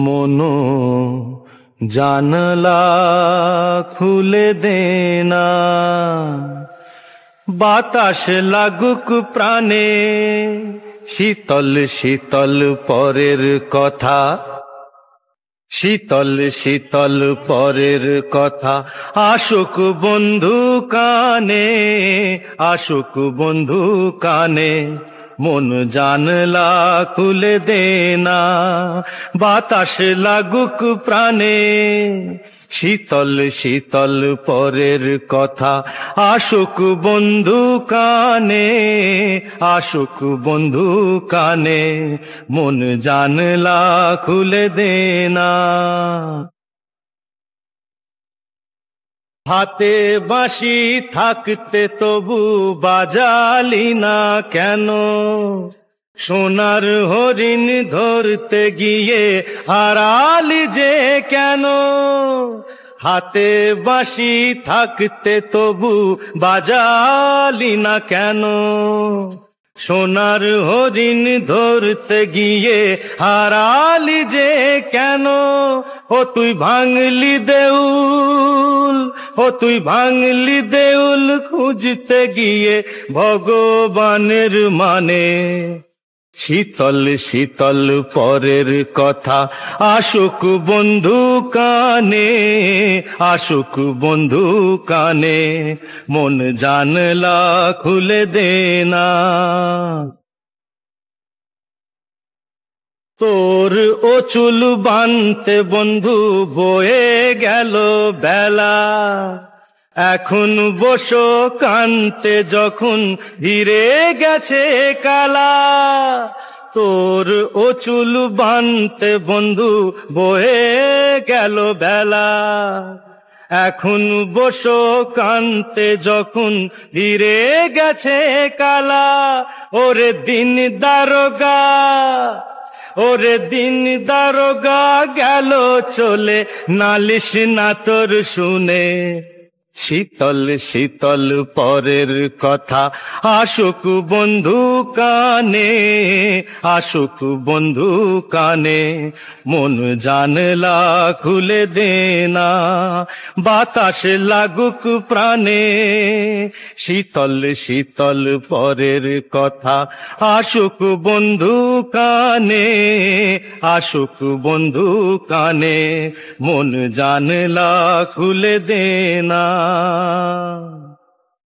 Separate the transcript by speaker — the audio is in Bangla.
Speaker 1: মনো জানলা খুলে দেনা, বাতাস লাগুক প্রাণে, শীতল শীতল পরের কথা, শীতল শীতল পরের কথা আসুক বন্ধু কানে, আসুক বন্ধু কানে। মন জানলা খুলে দেনা, বাতাস লাগুক প্রাণে, শীতল শীতল পরের কথা আসুক বন্ধু কানে, আসুক বন্ধু কানে। মন জানলা খুলে দেনা। হাতে বাঁশি থাকতে তবু বাজালি না কেন, সোনার হরিণ ধরতে গিয়ে হারালি যে কেন। হাতে বাঁশি থাকতে তবু বাজালি না কেন, সোনার হরিণ ধরতে গিয়ে হারালি যে কেন। ও তুই ভাঙলি দেউল, ও তুই ভাঙলি দেউল খুঁজতে গিয়ে ভগবানের মানে। শীতল শীতল পরের কথা আসুক বন্ধু কানে, আসুক বন্ধু কানে। মন জানলা খুলে দেনা। তোর ও চুল বানতে বন্ধু বয়ে গেল বেলা, এখন বসো কানতে যখন ধীরে গেছে কালা। তোর ও চুল বানতে বন্ধু বয়ে গেল বেলা, এখন বসো কানতে যখন ধীরে গেছে কালা। ওরে দিন দারোগা, ওরে দিন দারোগা গেল চলে, নালিশ না তোর শুনে। শীতল শীতল পরের কথা আসুক বন্ধু কানে, আসুক বন্ধু কানে। মন জানলা খুলে দেনা, বাতাস লাগুক প্রাণে, শীতল শীতল পরের কথা আসুক বন্ধু কানে, আসুক বন্ধু কানে। মন জানলা খুলে দেনা।